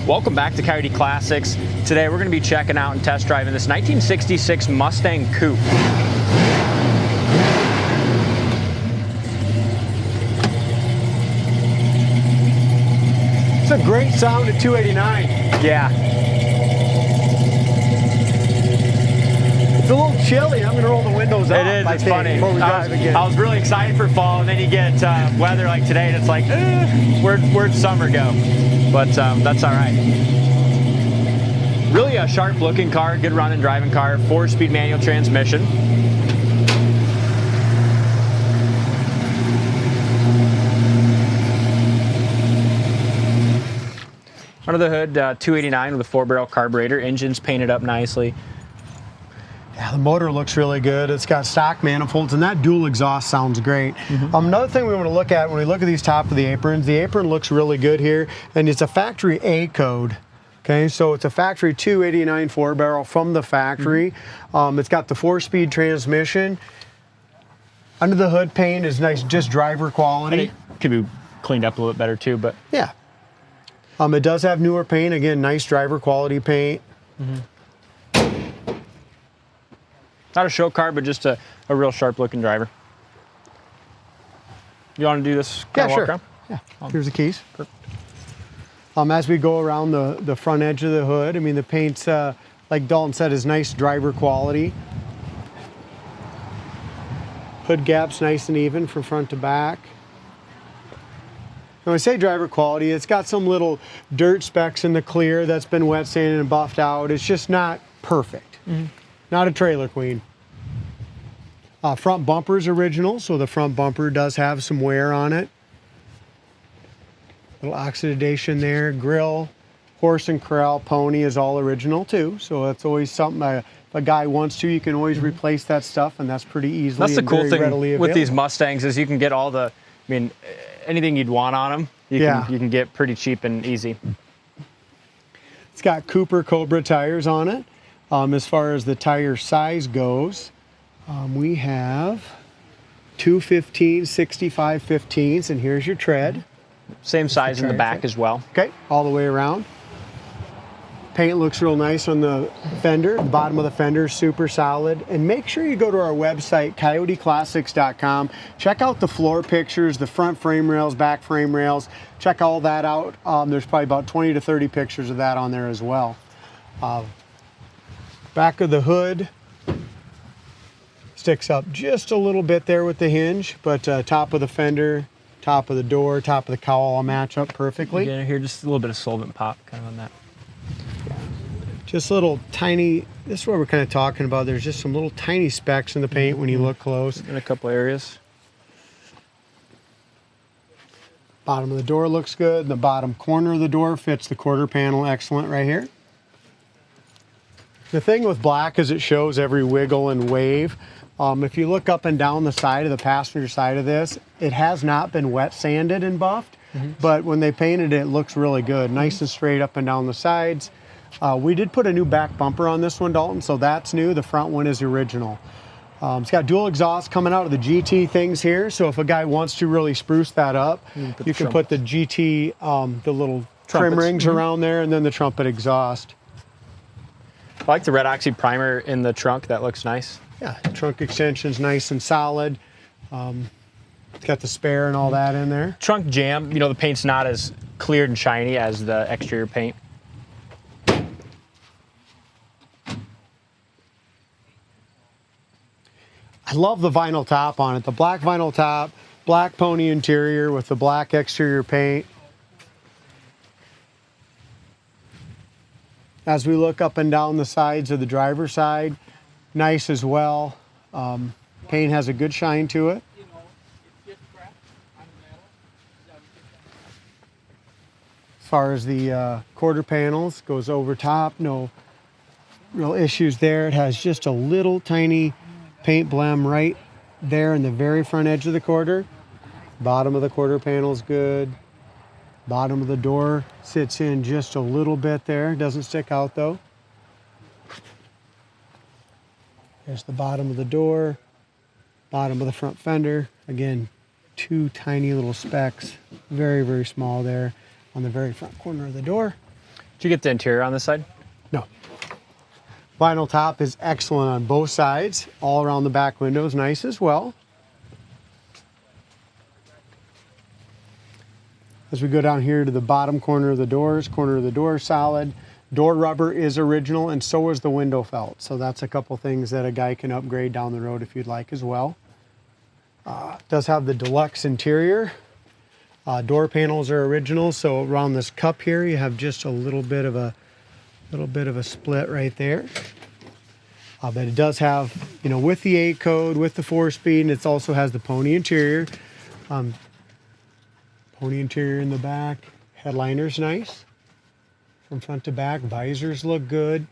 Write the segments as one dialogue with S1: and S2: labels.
S1: Welcome back to Coyote Classics. Today we're going to be checking out and test driving this 1966 Mustang Coupe.
S2: It's a great sound at 289.
S1: Yeah.
S2: It's a little chilly. I'm going to roll the windows up.
S1: It is. It's funny.
S2: Before we drive again.
S1: I was really excited for fall, and then you get weather like today, and it's like, where'd summer go? But that's all right. Really a sharp-looking car, good running driving car, 4-speed manual transmission. Under the hood, 289 with a 4-barrel carburetor. Engine's painted up nicely.
S2: Yeah, the motor looks really good. It's got stock manifolds, and that dual exhaust sounds great. Another thing we want to look at when we look at these top of the apron looks really good here, and it's a factory A code. Okay, so it's a factory 289 4-barrel from the factory. It's got the 4-speed transmission. Under the hood paint is nice, just driver quality.
S1: It could be cleaned up a little bit better too, but
S2: yeah. It does have newer paint. Again, nice driver quality paint.
S1: not a show car, but just a real sharp looking driver. You want to do this kind of walk around?
S2: Yeah, here's the keys. Perfect. As we go around the front edge of the hood, I mean, the paint's, like Dalton said, is nice driver quality. Hood gap's nice and even from front to back. When I say driver quality, it's got some little dirt specks in the clear that's been wet sanded and buffed out. It's just not perfect. Not a trailer queen. Front bumper's original, so the front bumper does have some wear on it. Little oxidation there. Grill, horse and corral, pony is all original too. So that's always something if a guy wants to, you can always replace that stuff, and that's pretty easily.
S1: That's the cool thing
S2: with
S1: with these Mustangs is you can get all the, I mean, anything you'd want on them, you can get pretty cheap and easy.
S2: It's got Cobra tires on it. As far as the tire size goes, we have 215 65 15s, and here's your tread.
S1: Same size in the back as well.
S2: Okay, all the way around. Paint looks real nice on the fender. The bottom of the fender is super solid. And make sure you go to our website, coyoteclassics.com. Check out the floor pictures, the front frame rails, back frame rails. Check all that out. There's probably about 20 to 30 pictures of that on there as well. Back of the hood sticks up just a little bit there with the hinge, but top of the fender, top of the door, top of the cowl all match up perfectly.
S1: Again, here just a little bit of solvent pop kind of on that.
S2: Just little tiny, this is what we're kind of talking about. There's just some little tiny specks in the paint when you look close.
S1: In a couple areas.
S2: Bottom of the door looks good. The bottom corner of the door fits the quarter panel excellent right here. The thing with black is it shows every wiggle and wave. If you look up and down the side of the passenger side of this, it has not been wet sanded and buffed, but when they painted it, it looks really good. Nice and straight up and down the sides. We did put a new back bumper on this one, Dalton, so that's new. The front one is original. It's got dual exhaust coming out of the GT things here, so if a guy wants to really spruce that up, you can put the GT, the little trim rings around there, and then the trumpet exhaust.
S1: I like the red oxy primer in the trunk. That looks nice.
S2: Yeah, the trunk extension's nice and solid. It's got the spare and all that in there.
S1: Trunk jam, you know, the paint's not as clear and shiny as the exterior paint.
S2: I love the vinyl top on it. The black vinyl top, black pony interior with the black exterior paint. As we look up and down the sides of the driver's side, nice as well. Paint has a good shine to it. As far as the quarter panels, goes over top, no real issues there. It has just a little tiny paint blem right there in the very front edge of the quarter. Bottom of the quarter panel is good. Bottom of the door sits in just a little bit there. Doesn't stick out though. There's the bottom of the door. Bottom of the front fender. Again, two tiny little specks. Very, very small there on the very front corner of the door.
S1: Did you get the interior on this side?
S2: No. Vinyl top is excellent on both sides. All around the back window is nice as well. As we go down here to the bottom corner of the doors, solid. Door rubber is original, and so is the window felt. So that's a couple things that a guy can upgrade down the road if you'd like as well. Does have the deluxe interior. Door panels are original, so around this cup here you have just a little bit of a split right there. But it does have, you know, with the 8 code, with the 4-speed, and it also has the pony interior. Pony interior in the back. Headliner's nice from front to back. Visors look good.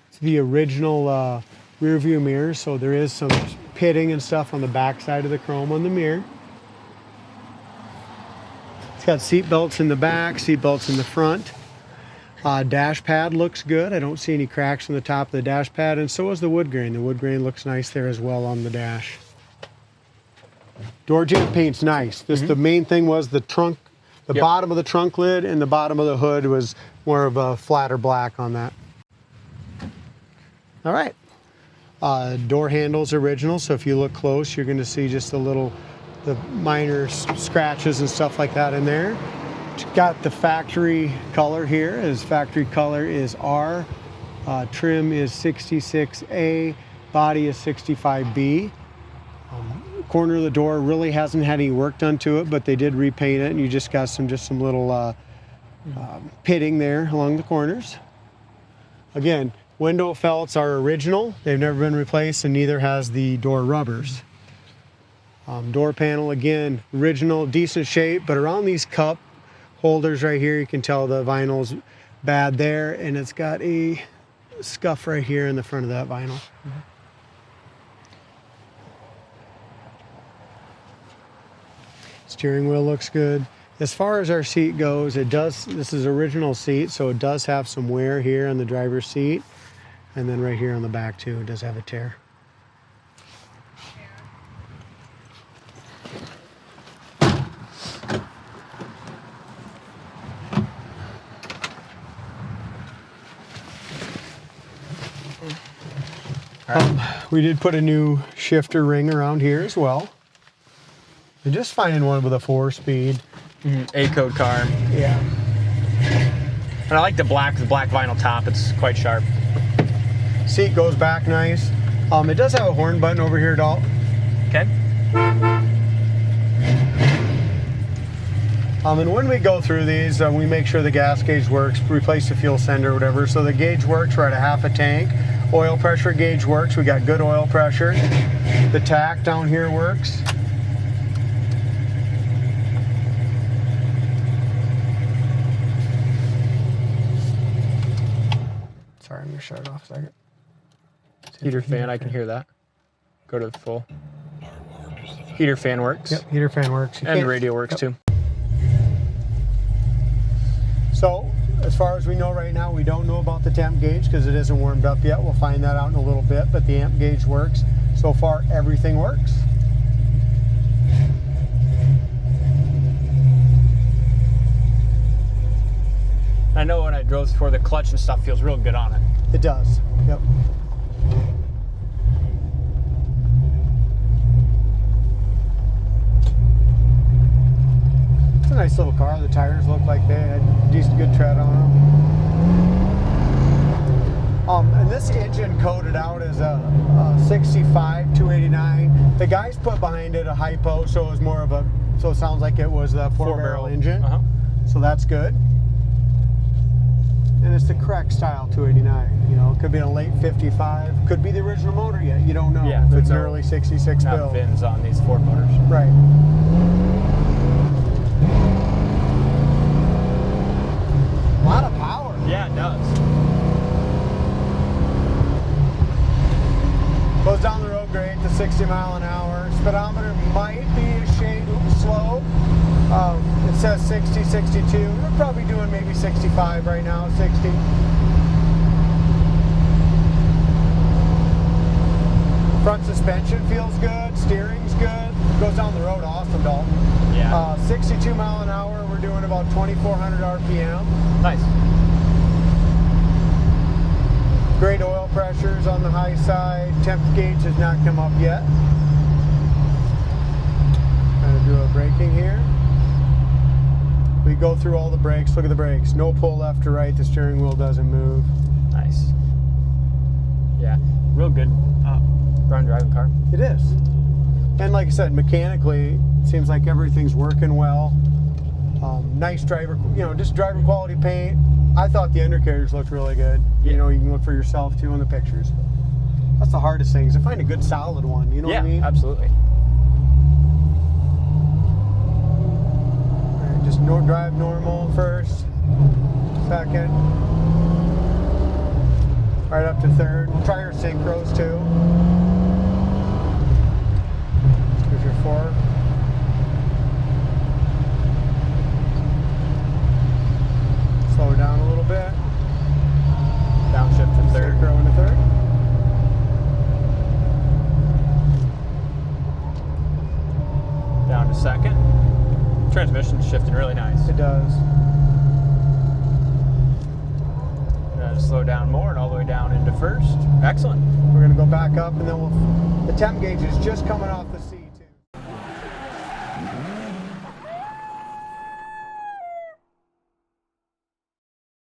S2: It's the original rear view mirror, so there is some pitting and stuff on the back side of the chrome on the mirror. It's got seat belts in the back, seat belts in the front. Dash pad looks good. I don't see any cracks in the top of the dash pad, and so is the wood grain. The wood grain looks nice there as well on the dash. Door jamb paint's nice. The main thing was the trunk, the bottom of the trunk lid and the bottom of the hood was more of a flatter black on that. All right. Door handles original, so if you look close, you're going to see just the minor scratches and stuff like that in there. It's got the factory color here. Factory color is R. Trim is 66A. Body is 65B. Corner of the door really hasn't had any work done to it, but they did repaint it, and you just got some little pitting there along the corners. Again, window felts are original. They've never been replaced, and neither has the door rubbers. Door panel, again, original, decent shape, but around these cup holders right here, you can tell the vinyl's bad there, and it's got a scuff right here in the front of that vinyl. Steering wheel looks good. As far as our seat goes, this is original seat, so it does have some wear here on the driver's seat. And then right here on the back too, it does have a tear. We did put a new shifter ring around here as well. I'm just finding one with a 4-speed.
S1: 8-code car.
S2: Yeah.
S1: And I like the black vinyl top. It's quite sharp.
S2: Seat goes back nice. It does have a horn button over here, Dalton.
S1: Okay.
S2: And when we go through these, we make sure the gas gauge works, replace the fuel sender or whatever. So the gauge works, we're at a half a tank. Oil pressure gauge works, we got good oil pressure. The tack down here works. Sorry, I'm gonna shut it off a second.
S1: Heater fan, I can hear that. Go to the full. Heater fan works.
S2: Yep, heater fan works.
S1: And the radio works too.
S2: So, as far as we know right now, we don't know about the temp gauge because it isn't warmed up yet. We'll find that out in a little bit, but the amp gauge works. So far, everything works.
S1: I know when I drove before, the clutch and stuff feels real good on it.
S2: It does, yep. It's a nice little car. The tires look like they had decent good tread on them. And this engine coded out as a 65 289. The guys put behind it a hypo, so it was more of a, so it sounds like it was the four-barrel engine. So that's good. And it's the correct style 289. You know, it could be a late 55, could be the original motor yet. You don't know.
S1: Yeah,
S2: if it's an early 66
S1: not
S2: build.
S1: VINs on these Ford motors.
S2: Right. A lot of power.
S1: Yeah, it does.
S2: Goes down the road great to 60 mile an hour. Speedometer might be a shade slow. It says 60, 62. We're probably doing maybe 65 right now, 60. Front suspension feels good, steering's good. Goes down the road awesome, Dalton.
S1: Yeah.
S2: 62 mile an hour, we're doing about 2,400 RPM.
S1: Nice.
S2: Great oil pressures on the high side. Temp gauge has not come up yet. Gonna do a braking here. We go through all the brakes. Look at the brakes. No pull left or right. The steering wheel doesn't move.
S1: Nice. Yeah, real good run driving car.
S2: It is. And like I said, mechanically, it seems like everything's working well. Nice driver, just driver quality paint. I thought the undercarriage looked really good.
S1: Yeah.
S2: You can look for yourself too in the pictures. That's the hardest thing, is to find a good solid one. You know what I mean?
S1: Yeah, absolutely.
S2: All right, just drive normal first, second, right up to third. We'll try our synchros too. Here's your four. Slow down a little bit.
S1: Downshift to third.
S2: Synchro into third.
S1: Down to second. Transmission's shifting really nice.
S2: It does.
S1: Slow down more and all the way down into first. Excellent.
S2: We're going to go back up, and then the temp gauge is just coming off the seat.